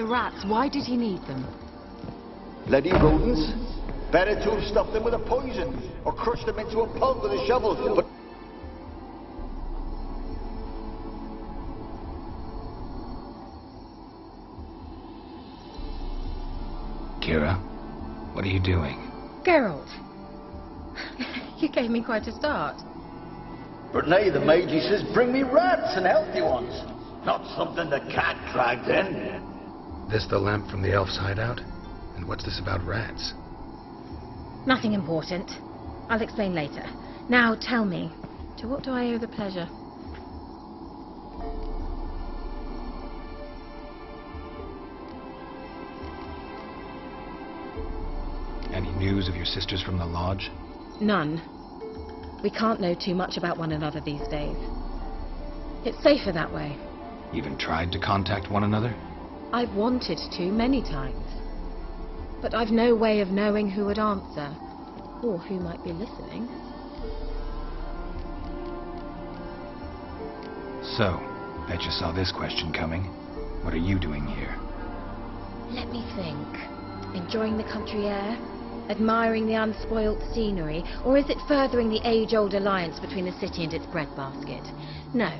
rats. Why did he need them? Bloody rodents. Better to have stuffed them with a poison, or crushed them into a pulp with a shovel, but... Keira, what are you doing? Geralt. You gave me quite a start. But now the Magi says, bring me rats and healthy ones. Not something the cat dragged in. This the lamp from the elf's hideout? And what's this about rats? Nothing important. I'll explain later. Now tell me, to what do I owe the pleasure? Any news of your sisters from the lodge? None. We can't know too much about one another these days. It's safer that way. Even tried to contact one another? I've wanted to many times. But I've no way of knowing who would answer, or who might be listening. So, bet you saw this question coming. What are you doing here? Let me think. Enjoying the country air? Admiring the unspoilt scenery? Or is it furthering the age-old alliance between the city and its breadbasket? No.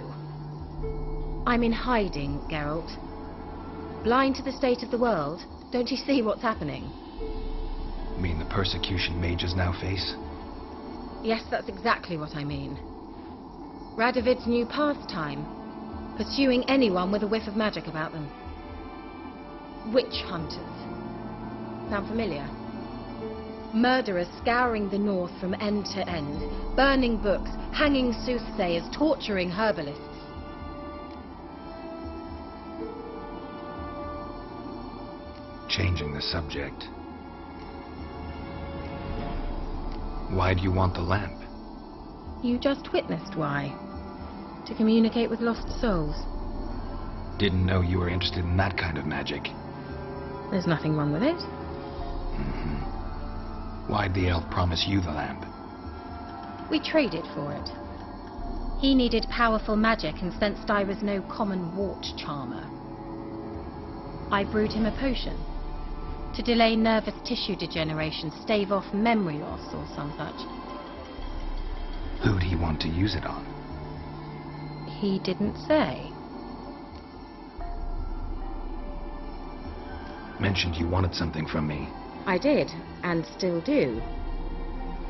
I'm in hiding, Geralt. Blind to the state of the world? Don't you see what's happening? You mean the persecution mages now face? Yes, that's exactly what I mean. Radovid's new pastime. Pursuing anyone with a whiff of magic about them. Witch hunters. Sound familiar? Murderers scouring the north from end to end, burning books, hanging soothsayers, torturing herbalists. Changing the subject. Why do you want the lamp? You just witnessed why. To communicate with lost souls. Didn't know you were interested in that kind of magic. There's nothing wrong with it. Why'd the elf promise you the lamp? We traded for it. He needed powerful magic and sensed I was no common wart charmer. I brewed him a potion. To delay nervous tissue degeneration, stave off memory loss or some such. Who'd he want to use it on? He didn't say. Mentioned you wanted something from me. I did, and still do.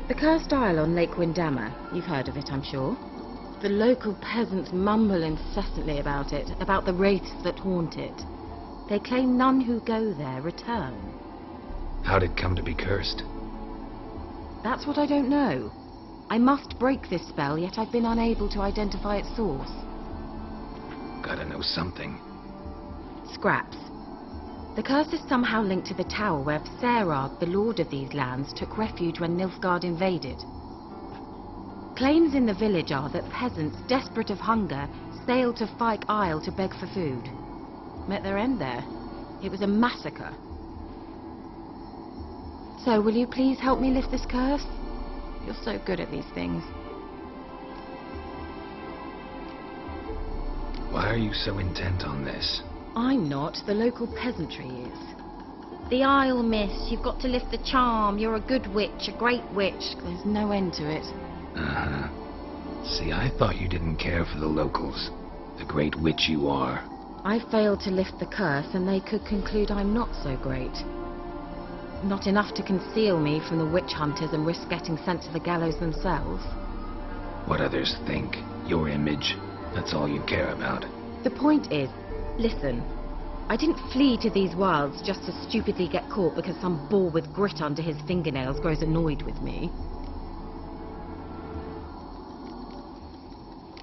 The cursed isle on Lake Windammer. You've heard of it, I'm sure. The local peasants mumble incessantly about it, about the wraiths that haunt it. They claim none who go there return. How'd it come to be cursed? That's what I don't know. I must break this spell, yet I've been unable to identify its source. Gotta know something. Scraps. The curse is somehow linked to the tower where Serag, the lord of these lands, took refuge when Nilfgaard invaded. Claims in the village are that peasants, desperate of hunger, sailed to Fyke Isle to beg for food. Met their end there. It was a massacre. So, will you please help me lift this curse? You're so good at these things. Why are you so intent on this? I'm not. The local peasantry is. The Isle, miss. You've got to lift the charm. You're a good witch, a great witch. There's no end to it. See, I thought you didn't care for the locals. The great witch you are. I failed to lift the curse, and they could conclude I'm not so great. Not enough to conceal me from the witch hunters and risk getting sent to the gallows themselves. What others think. Your image. That's all you care about. The point is, listen, I didn't flee to these wilds just to stupidly get caught because some boar with grit under his fingernails grows annoyed with me.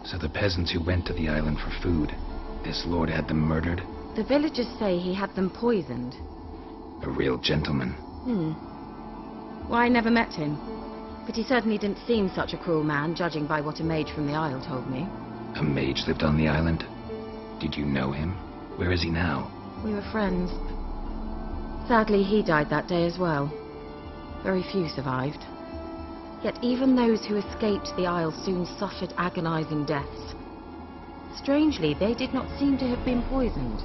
So the peasants who went to the island for food, this lord had them murdered? The villagers say he had them poisoned. A real gentleman. Well, I never met him. But he certainly didn't seem such a cruel man, judging by what a mage from the Isle told me. A mage lived on the island? Did you know him? Where is he now? We were friends. Sadly, he died that day as well. Very few survived. Yet even those who escaped the Isle soon suffered agonizing deaths. Strangely, they did not seem to have been poisoned.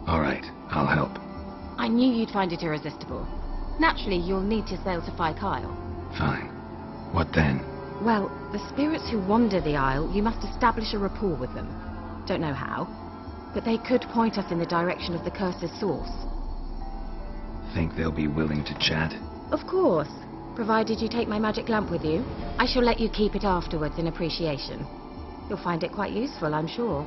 All right, I'll help. I knew you'd find it irresistible. Naturally, you'll need to sail to Phi Kyle. Fine. What then? Well, the spirits who wander the Isle, you must establish a rapport with them. Don't know how, but they could point us in the direction of the curse's source. Think they'll be willing to chat? Of course, provided you take my magic lamp with you. I shall let you keep it afterwards in appreciation. You'll find it quite useful, I'm sure.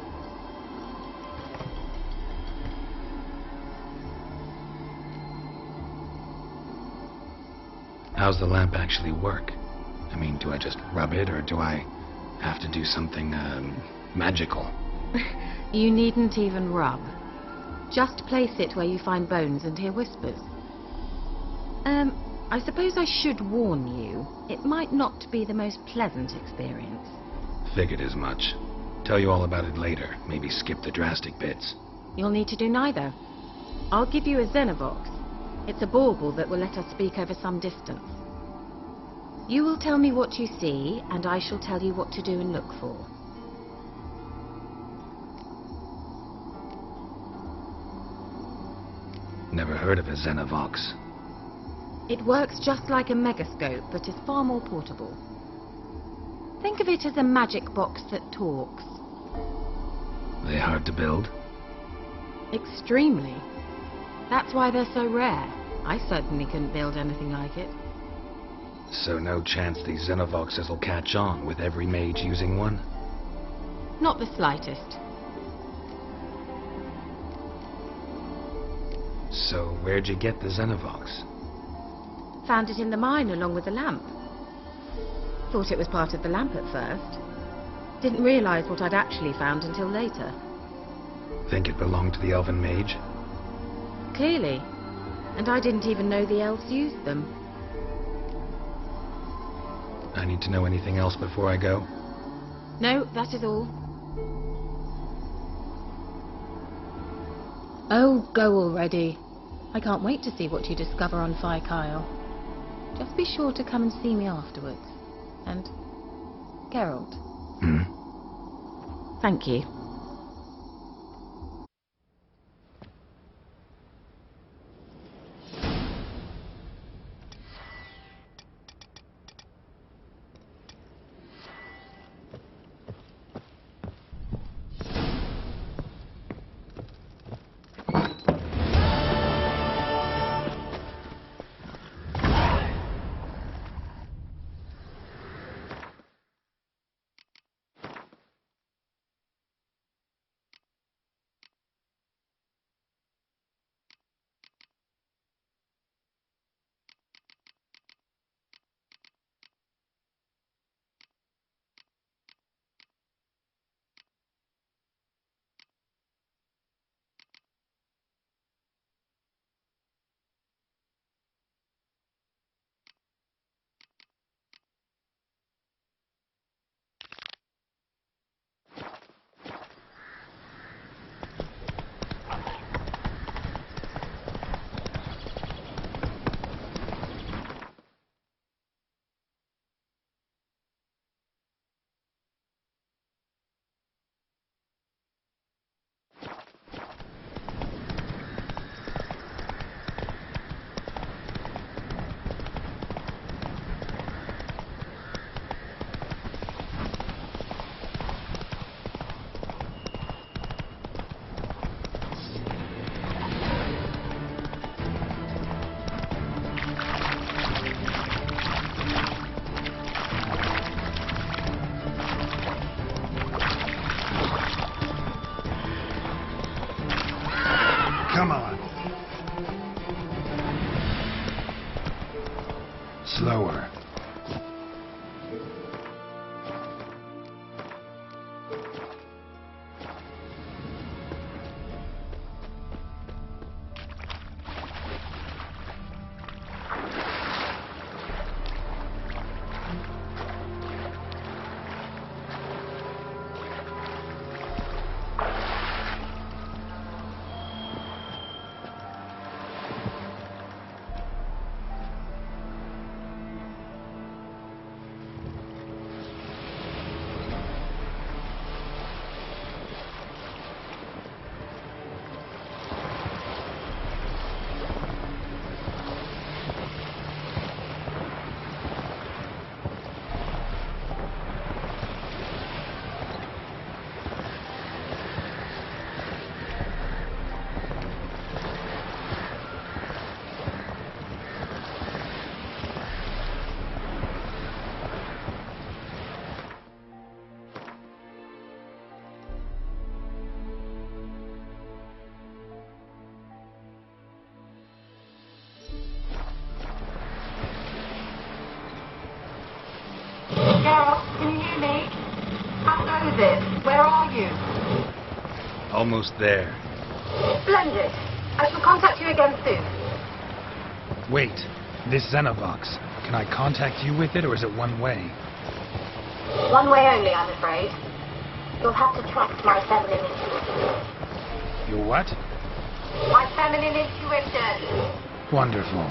How's the lamp actually work? I mean, do I just rub it, or do I have to do something, magical? You needn't even rub. Just place it where you find bones and hear whispers. I suppose I should warn you, it might not be the most pleasant experience. Figured as much. Tell you all about it later. Maybe skip the drastic bits. You'll need to do neither. I'll give you a Xenovox. It's a bauble that will let us speak over some distance. You will tell me what you see, and I shall tell you what to do and look for. Never heard of a Xenovox. It works just like a megascope, but is far more portable. Think of it as a magic box that talks. They hard to build? Extremely. That's why they're so rare. I certainly couldn't build anything like it. So no chance these Xenovoxes will catch on with every mage using one? Not the slightest. So where'd you get the Xenovox? Found it in the mine along with the lamp. Thought it was part of the lamp at first. Didn't realize what I'd actually found until later. Think it belonged to the elven mage? Clearly. And I didn't even know the elves used them. I need to know anything else before I go? No, that is all. Oh, go already. I can't wait to see what you discover on Phi Kyle. Just be sure to come and see me afterwards. And Geralt. Thank you. is it? Where are you? Almost there. Splendid. I shall contact you again soon. Wait, this Xenobox. Can I contact you with it, or is it one way? One way only, I'm afraid. You'll have to trust my feminine intuition. Your what? My feminine intuition. Wonderful.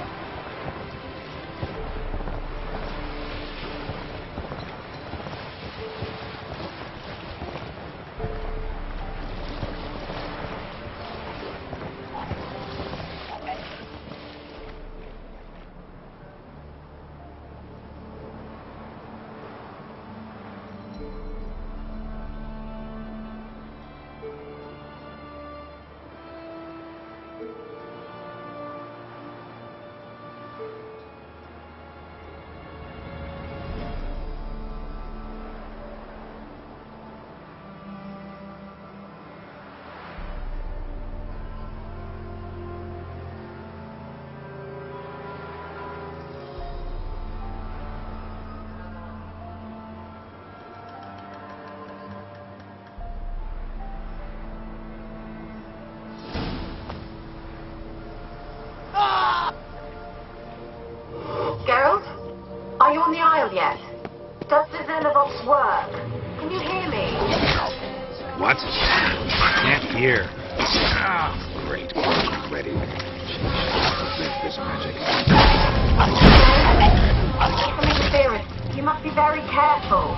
Geralt? Are you on the Isle yet? Does the Xenobox work? Can you hear me? What? I can't hear. Ah, great. Ready. Lift this magic. Some interference. You must be very careful.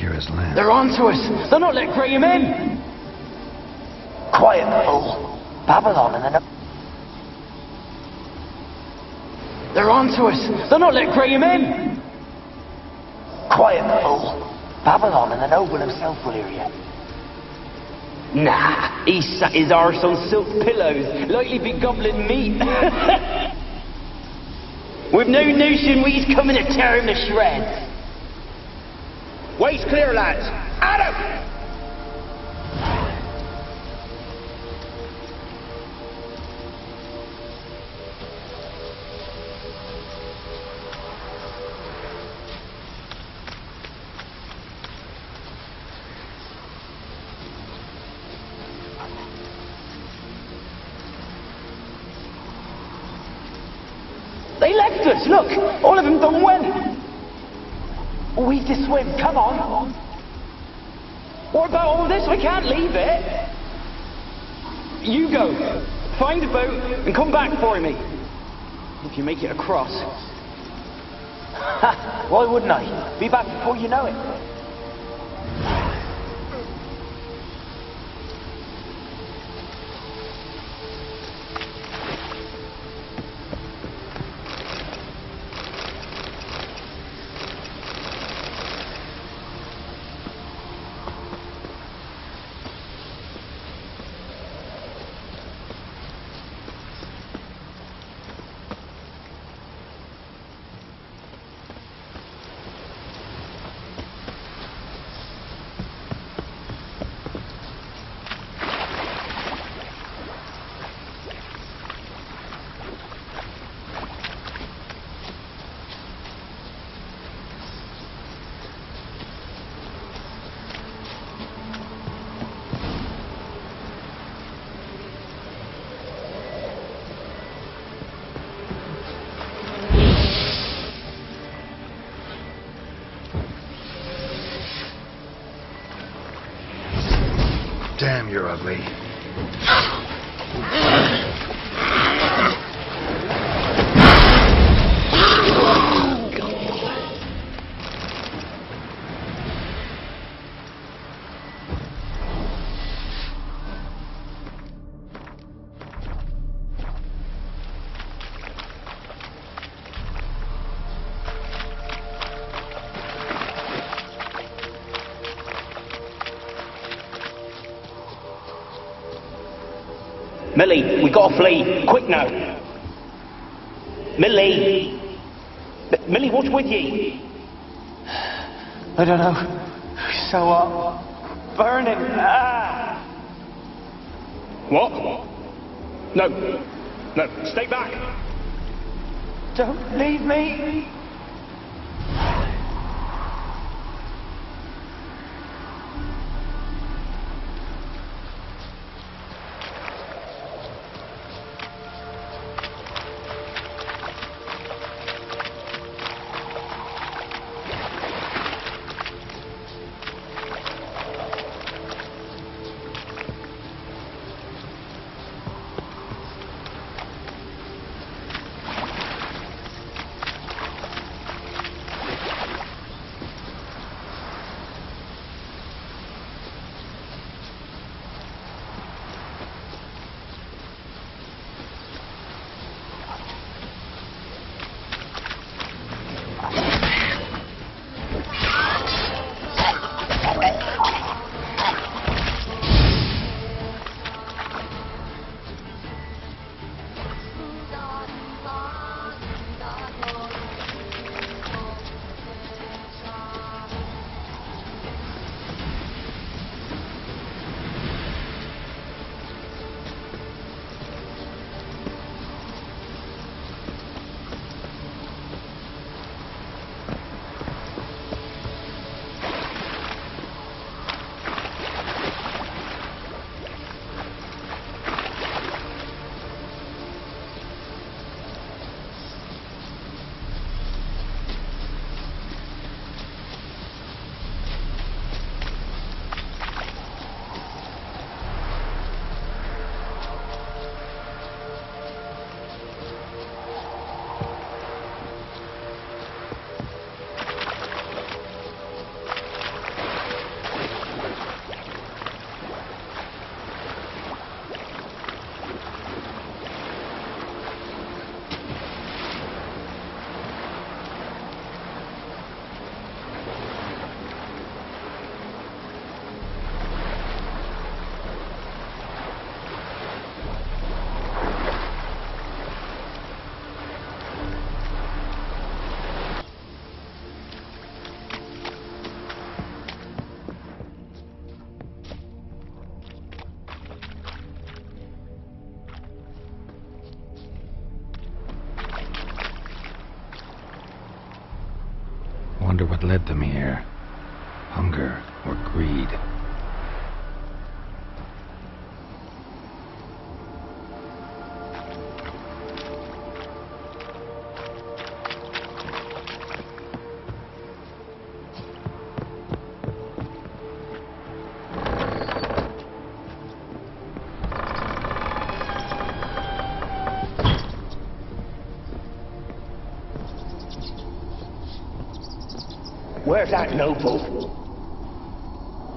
Keira's land. They're onto us! They're not letting Graham in! Quiet, fool. Babylon and then... They're onto us! They're not letting Graham in! Quiet, fool. Babylon and the noble himself will hear you. Nah, he sat his arse on silk pillows, like he'd be gobbling meat. With no notion we's coming to tear him to shreds. Waist clear, lads. Adam! They left us, look! All of them done went! We've to swim, come on. What about all this? I can't leave it! You go! Find a boat and come back for me! If you make it across. Ha! Why wouldn't I? Be back before you know it. Damn, you're ugly. Millie, we gotta flee. Quick now. Millie! Millie, what's with ye? I don't know. So what? Burning. Ah! What? No. No, stay back. Don't leave me. wonder what led them here. Hunger or greed. Where's that noble?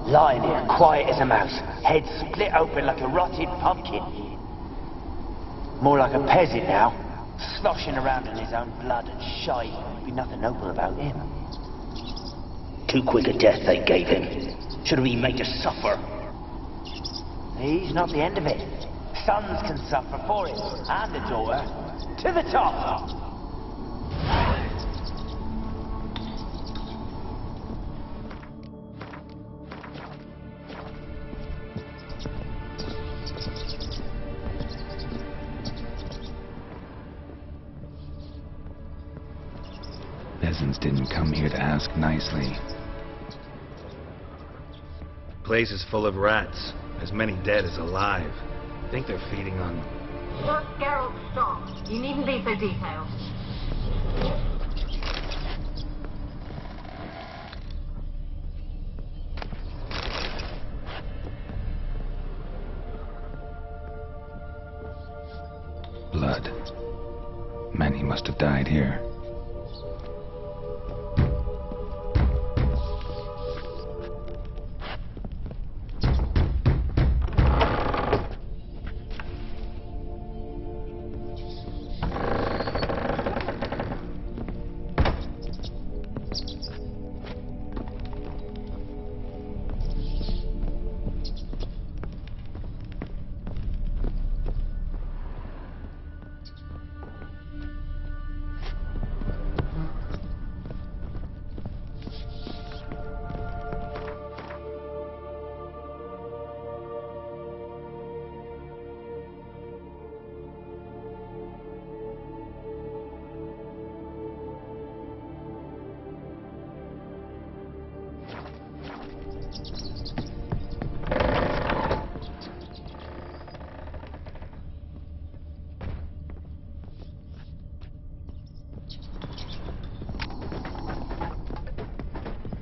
Lying here, quiet as a mouse, head split open like a rotted pumpkin. More like a peasant now, sloshing around in his own blood and shite. There'd be nothing noble about him. Too quick a death they gave him. Should have been made to suffer. He's not the end of it. Sons can suffer for it, and a daughter. To the top! Peasants didn't come here to ask nicely. Place is full of rats. As many dead as alive. Think they're feeding on... Just Geralt, stop. You needn't be so detailed. Blood. Many must have died here.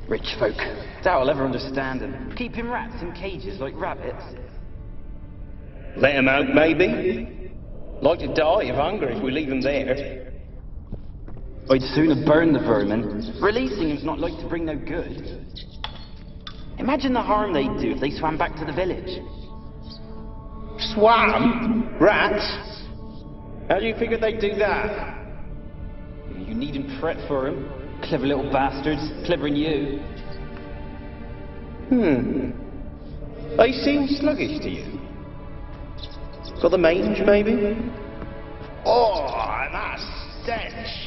Rich folk. Doubt I'll ever understand them. Keeping rats in cages like rabbits. Let them out, maybe? Like to die of hunger if we leave them there. I'd sooner burn the vermin. Releasing them's not like to bring no good. Imagine the harm they'd do if they swam back to the village. Swam? Rats? How do you figure they'd do that? You needn't fret for them. Clever little bastards. Clever than you. They seem sluggish to you. Got the mange, maybe? Oh, that stench!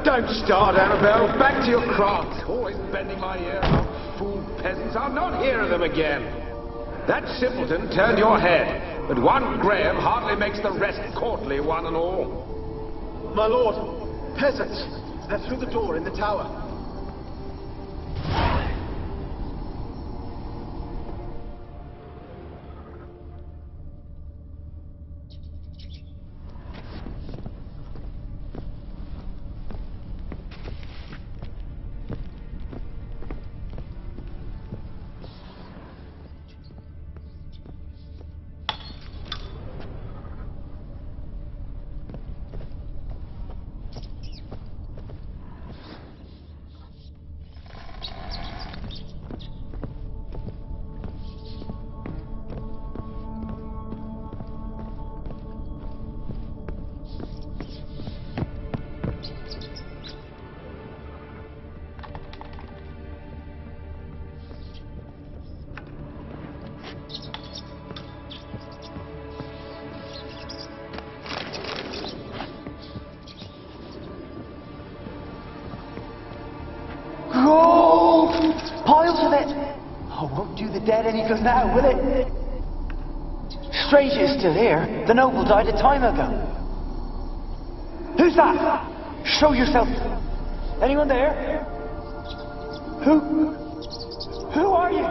Don't start, Annabelle. Back to your craft. Always bending my ear. Oh, fool peasants. I'll not hear of them again. That simpleton turned your head, but one Graham hardly makes the rest courtly, one and all. My lord, peasants. They're through the door in the tower. head any good now, will it? Strange it's still here. The noble died a time ago. Who's that? Show yourself. Anyone there? Who are you?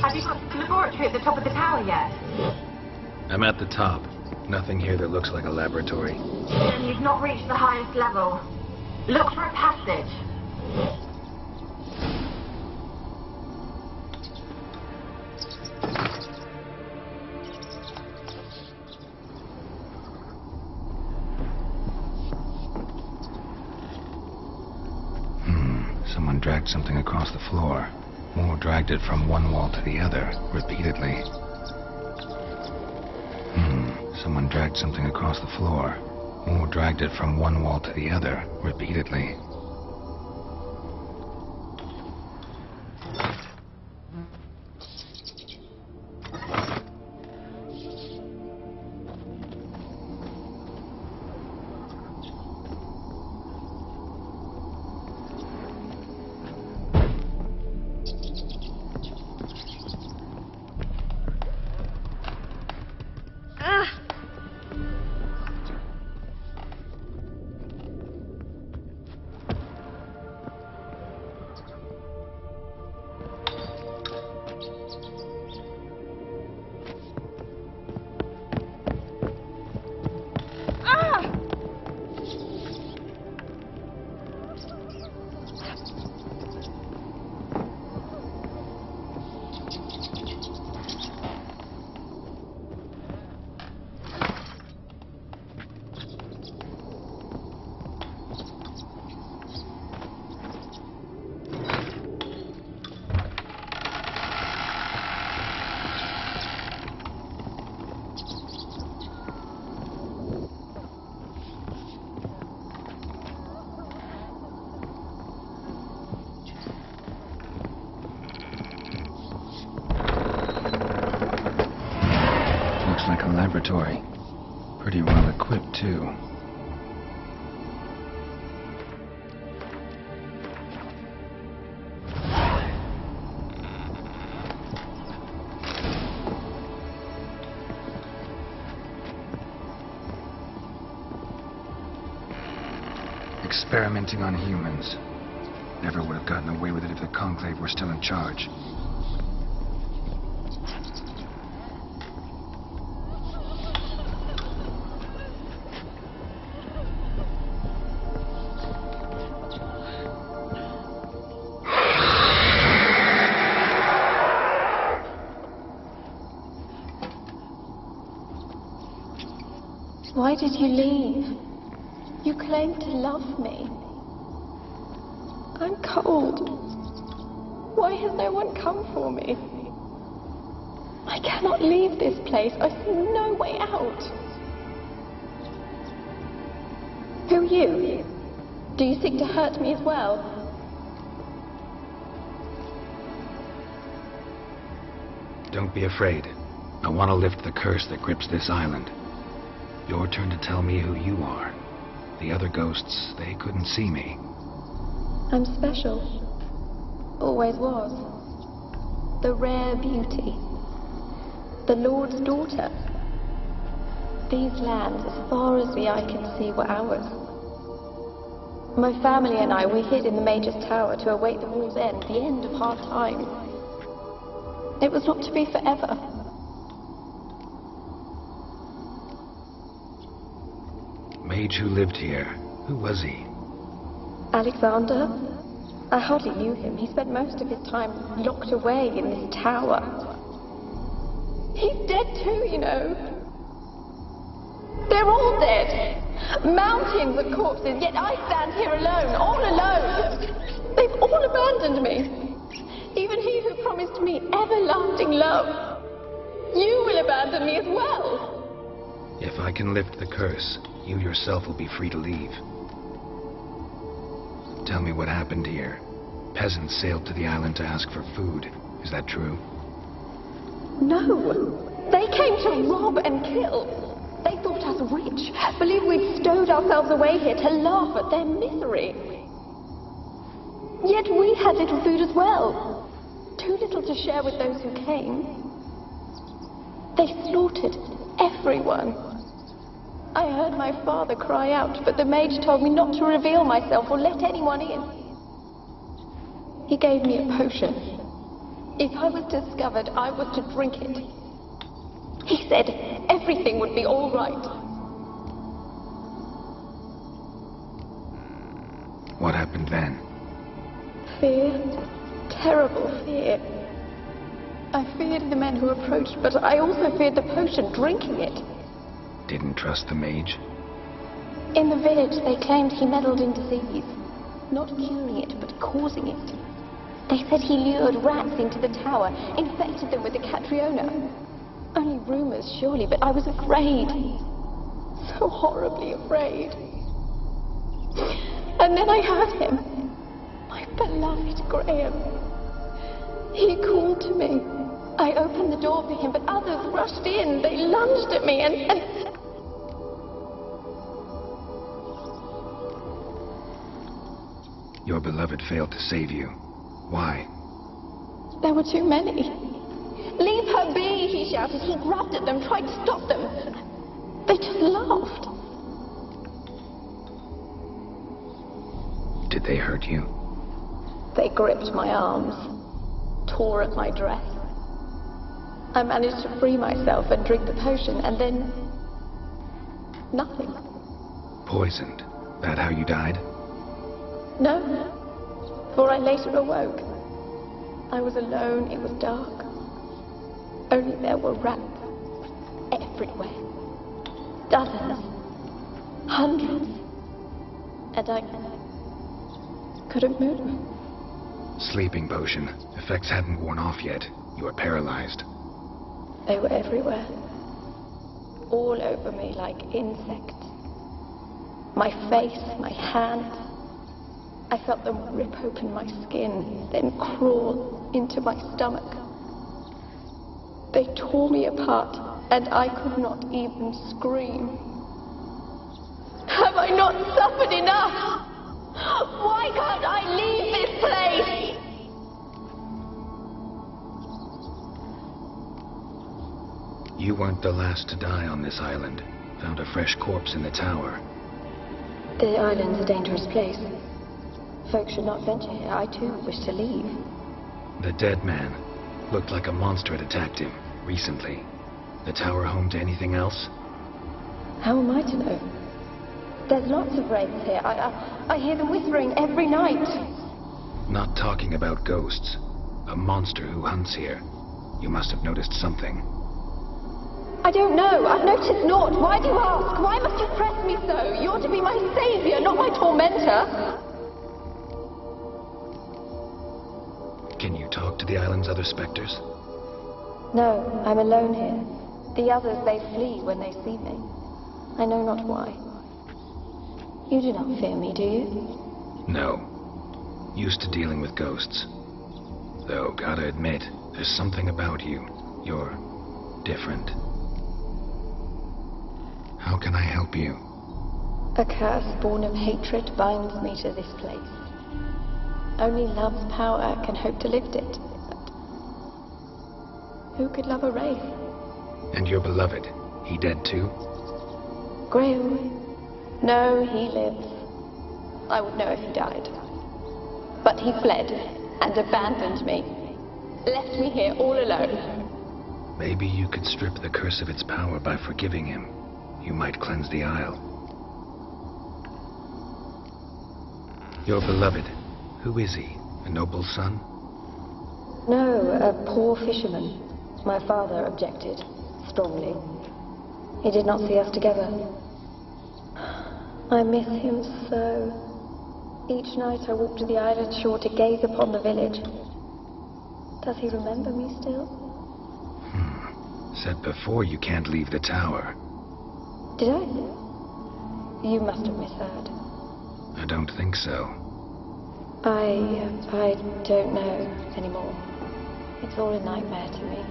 Have you got to the laboratory at the top of the tower yet? I'm at the top. Nothing here that looks like a laboratory. Then you've not reached the highest level. Look for a passage. Someone dragged something across the floor. More dragged it from one wall to the other, repeatedly. Someone dragged something across the floor. More dragged it from one wall to the other, repeatedly. Like a laboratory. Pretty well equipped, too. Experimenting on humans. Never would have gotten away with it if the Conclave were still in charge. Why did you leave? You claimed to love me. I'm cold. Why has no one come for me? I cannot leave this place. I see no way out. Who are you? Do you seek to hurt me as well? Don't be afraid. I want to lift the curse that grips this island. Your turn to tell me who you are. The other ghosts, they couldn't see me. I'm special. Always was. The rare beauty. The Lord's daughter. These lands, as far as the eye can see, were ours. My family and I, we hid in the Major's Tower to await the war's end, the end of hard times. It was not to be forever. Mage who lived here. Who was he? Alexander? I hardly knew him. He spent most of his time locked away in this tower. He's dead too, you know. They're all dead. Mountains of corpses, yet I stand here alone, all alone. They've all abandoned me. Even he who promised me everlasting love. You will abandon me as well. If I can lift the curse, you yourself will be free to leave. Tell me what happened here. Peasants sailed to the island to ask for food. Is that true? No. They came to rob and kill. They thought us rich, believed we'd stowed ourselves away here to laugh at their misery. Yet we had little food as well. Too little to share with those who came. They slaughtered everyone. I heard my father cry out, but the mage told me not to reveal myself or let anyone in. He gave me a potion. If I was discovered, I was to drink it. He said everything would be all right. What happened then? Fear. Terrible fear. I feared the men who approached, but I also feared the potion, drinking it. Didn't trust the mage? In the village, they claimed he meddled in disease. Not curing it, but causing it. They said he lured rats into the tower, infected them with the Catriona. Only rumors, surely, but I was afraid. So horribly afraid. And then I heard him. My beloved Graham. He called to me. I opened the door for him, but others rushed in. They lunged at me and... Your beloved failed to save you. Why? There were too many. Leave her be, he shouted. He grabbed at them, tried to stop them. They just laughed. Did they hurt you? They gripped my arms, tore at my dress. I managed to free myself and drink the potion, and then... nothing. Poisoned. That how you died? No, for I later awoke. I was alone, it was dark. Only there were rats everywhere. Dozens. Hundreds. And I couldn't move. Sleeping potion. Effects hadn't worn off yet. You were paralyzed. They were everywhere. All over me like insects. My face, my hands. I felt them rip open my skin, then crawl into my stomach. They tore me apart, and I could not even scream. Have I not suffered enough? Why can't I leave this place? You weren't the last to die on this island. Found a fresh corpse in the tower. The island's a dangerous place. Folks should not venture here. I too wish to leave. The dead man. Looked like a monster had attacked him, recently. The tower home to anything else? How am I to know? There's lots of wraiths here. I hear them whispering every night. Not talking about ghosts. A monster who hunts here. You must have noticed something. I don't know. I've noticed naught. Why do you ask? Why must you press me so? You're to be my savior, not my tormentor. Can you talk to the island's other specters? No, I'm alone here. The others, they flee when they see me. I know not why. You do not fear me, do you? No. Used to dealing with ghosts. Though, gotta admit, there's something about you. You're different. How can I help you? A curse born of hatred binds me to this place. Only love's power can hope to lift it. But who could love a wraith? And your beloved, he dead too? Graham? No, he lives. I would know if he died. But he fled and abandoned me. Left me here all alone. Maybe you could strip the curse of its power by forgiving him. You might cleanse the Isle. Your beloved, who is he? A noble son? No, a poor fisherman. My father objected, strongly. He did not see us together. I miss him so. Each night I walk to the island shore to gaze upon the village. Does he remember me still? Said before you can't leave the tower. Did I? You must have misheard. I don't think so. I don't know anymore. It's all a nightmare to me.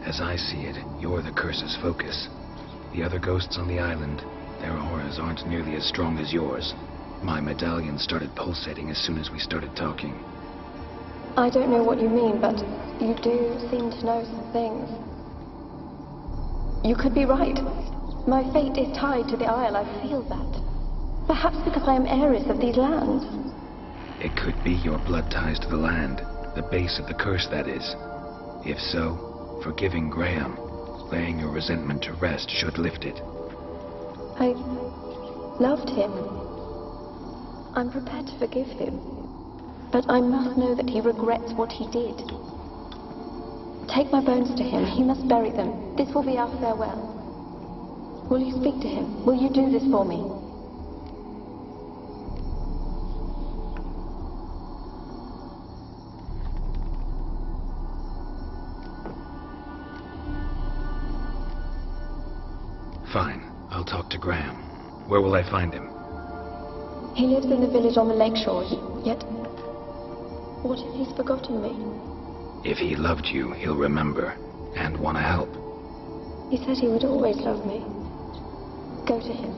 As I see it, you're the curse's focus. The other ghosts on the island, their auras aren't nearly as strong as yours. My medallion started pulsating as soon as we started talking. I don't know what you mean, but you do seem to know some things. You could be right. My fate is tied to the Isle, I feel that. Perhaps because I am heiress of these lands. It could be your blood ties to the land, the base of the curse, that is. If so, forgiving Graham, laying your resentment to rest should lift it. I loved him. I'm prepared to forgive him. But I must know that he regrets what he did. Take my bones to him. He must bury them. This will be our farewell. Will you speak to him? Will you do this for me? Fine. I'll talk to Graham. Where will I find him? He lives in the village on the lakeshore, yet... What if he's forgotten me? If he loved you, he'll remember, and want to help. He said he would always love me. Go to him.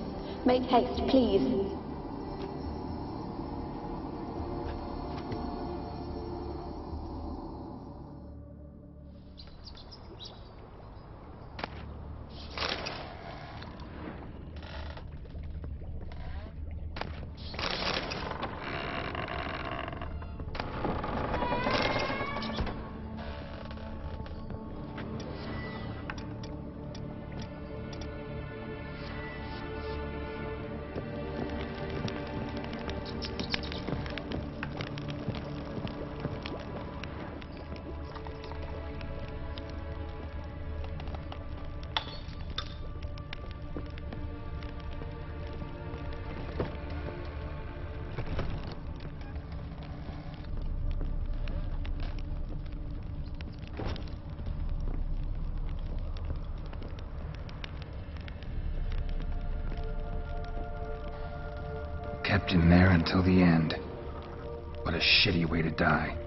Make haste, please. Kept in there until the end. What a shitty way to die.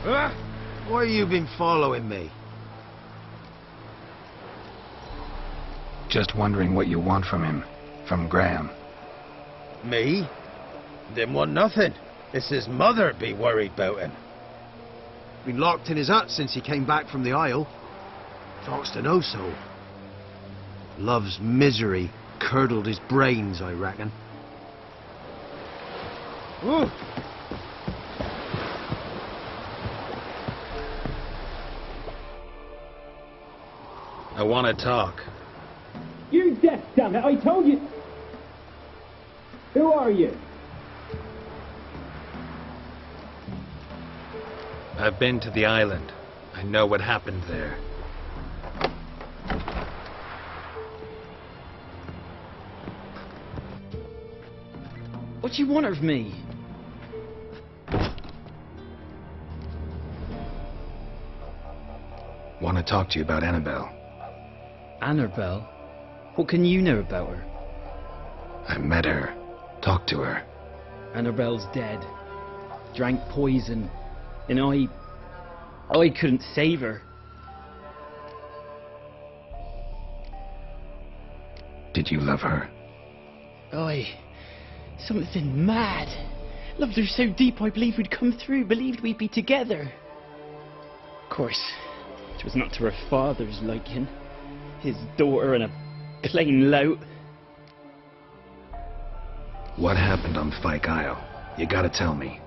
Huh? Why you been following me? Just wondering what you want from him. From Graham. Me? Them want nothing. It's his mother be worried about him. Been locked in his hut since he came back from the Isle. Talks to no soul. Love's misery curdled his brains, I reckon. Ooh. I want to talk. You're deaf, damn it! I told you. Who are you? I've been to the island. I know what happened there. What do you want of me? Want to talk to you about Annabelle. Annabelle? What can you know about her? I met her. Talked to her. Annabelle's dead. Drank poison. And I couldn't save her. Did you love her? Something mad. Loved her so deep I believed we'd come through, believed we'd be together. Of course, it was not to her father's liking. His daughter and a plain lout. What happened on Fyke Isle? You gotta tell me.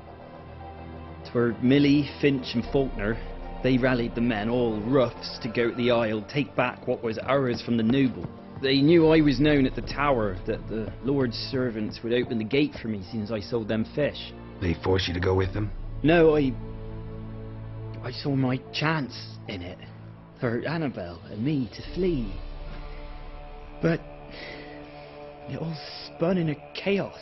'Twere Millie, Finch and Faulkner. They rallied the men, all roughs, to go to the Isle, take back what was ours from the noble. They knew I was known at the tower, that the Lord's servants would open the gate for me since I sold them fish. They forced you to go with them? No, I saw my chance in it. For Annabelle and me to flee. But it all spun in a chaos.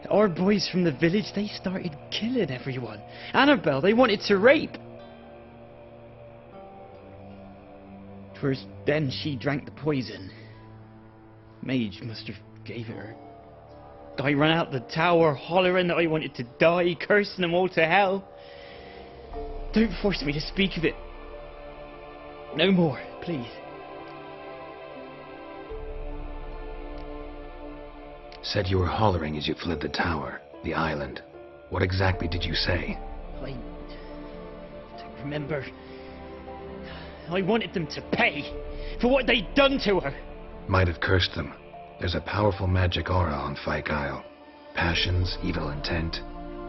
Our boys from the village, they started killing everyone. Annabelle, they wanted to rape. First, then she drank the poison. Mage must have gave it her. I ran out the tower, hollering that I wanted to die, cursing them all to hell. Don't force me to speak of it. No more, please. Said you were hollering as you fled the tower, the island. What exactly did you say? I don't remember. I wanted them to pay for what they'd done to her. Might have cursed them. There's a powerful magic aura on Fyke Isle. Passions, evil intent,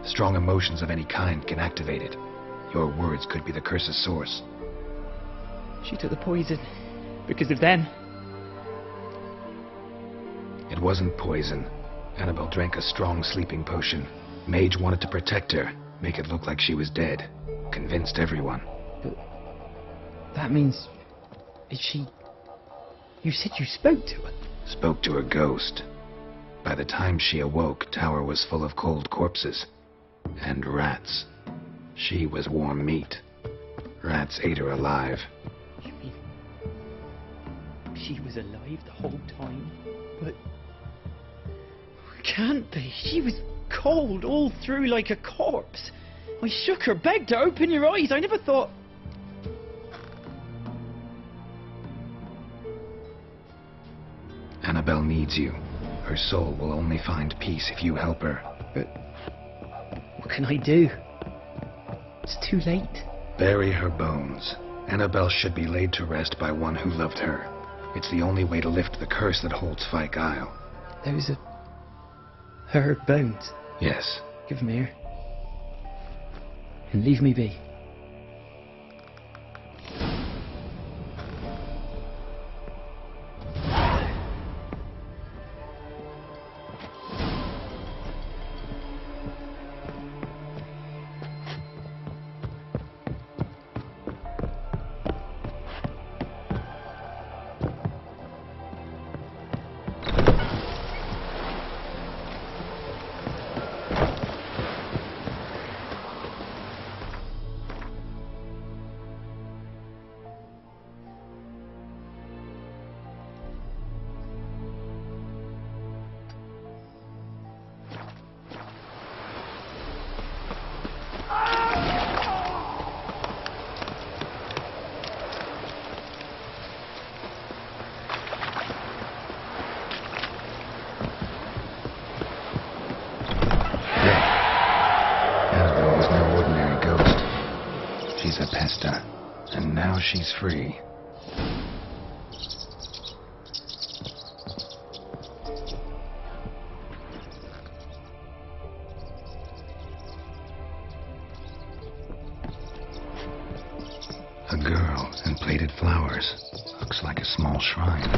strong emotions of any kind can activate it. Your words could be the curse's source. She took the poison because of them. It wasn't poison. Annabelle drank a strong sleeping potion. Mage wanted to protect her, make it look like she was dead. Convinced everyone. But that means... is she... You said you spoke to her? Spoke to her ghost. By the time she awoke, tower was full of cold corpses. And rats. She was warm meat. Rats ate her alive. You mean... she was alive the whole time? But... can't be. She was cold all through like a corpse. I shook her, begged her, open your eyes. I never thought... Annabelle needs you. Her soul will only find peace if you help her. But... what can I do? It's too late. Bury her bones. Annabelle should be laid to rest by one who loved her. It's the only way to lift the curse that holds Fyke Isle. Those are... her bones? Yes. Give them here. And leave me be. And now she's free. A girl and plated flowers. Looks like a small shrine.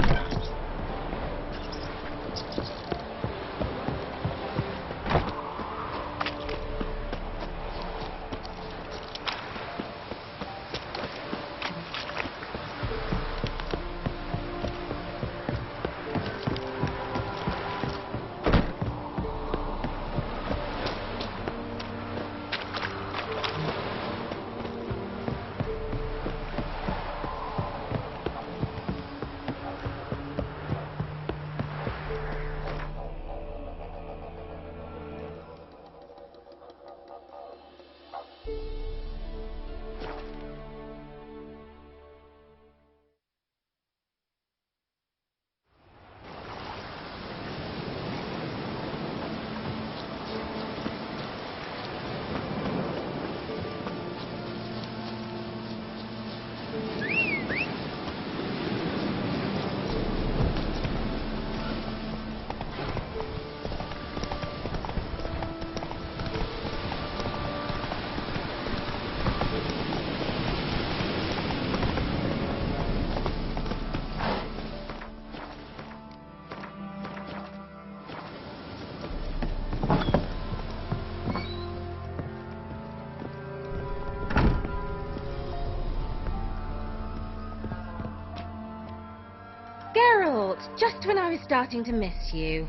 Just when I was starting to miss you.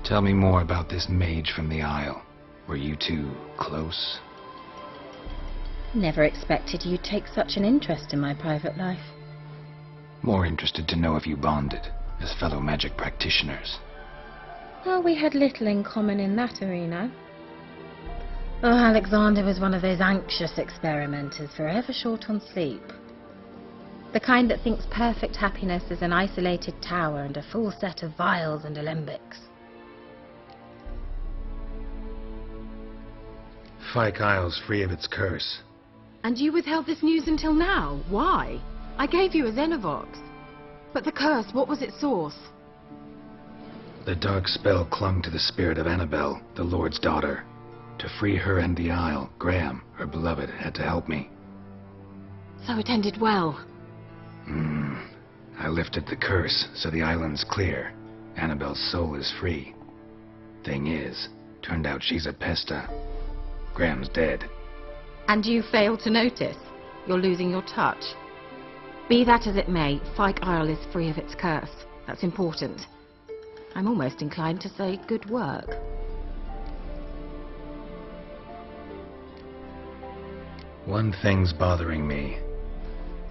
Tell me more about this mage from the Isle. Were you two close? Never expected you'd take such an interest in my private life. More interested to know if you bonded as fellow magic practitioners. Well, we had little in common in that arena. Oh, Alexander was one of those anxious experimenters, forever short on sleep. The kind that thinks perfect happiness is an isolated tower and a full set of vials and alembics. Fyke Isle's free of its curse. And you withheld this news until now? Why? I gave you a Xenovox. But the curse, what was its source? The dark spell clung to the spirit of Annabelle, the Lord's daughter. To free her and the Isle, Graham, her beloved, had to help me. So it ended well. I lifted the curse, so the island's clear. Annabelle's soul is free. Thing is, turned out she's a pesta. Graham's dead. And you failed to notice? You're losing your touch. Be that as it may, Fyke Isle is free of its curse. That's important. I'm almost inclined to say good work. One thing's bothering me.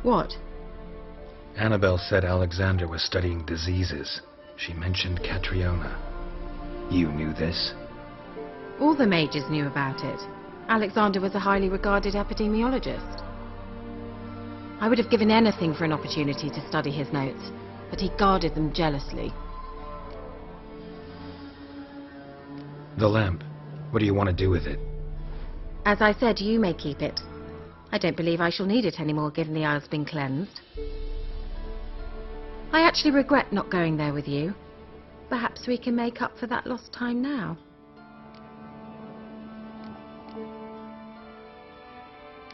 What? Annabelle said Alexander was studying diseases. She mentioned Catriona. You knew this? All the mages knew about it. Alexander was a highly regarded epidemiologist. I would have given anything for an opportunity to study his notes, but he guarded them jealously. The lamp. What do you want to do with it? As I said, you may keep it. I don't believe I shall need it anymore, given the Isle's been cleansed. I actually regret not going there with you. Perhaps we can make up for that lost time now.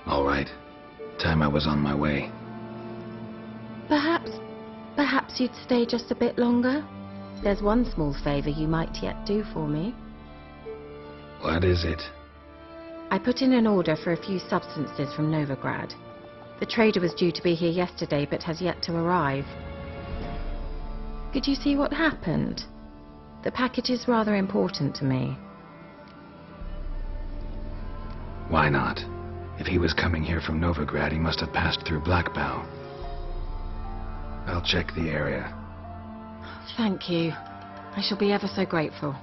All right. Time I was on my way. Perhaps you'd stay just a bit longer? There's one small favor you might yet do for me. What is it? I put in an order for a few substances from Novigrad. The trader was due to be here yesterday, but has yet to arrive. Could you see what happened? The package is rather important to me. Why not? If he was coming here from Novigrad, he must have passed through Blackbow. I'll check the area. Thank you. I shall be ever so grateful.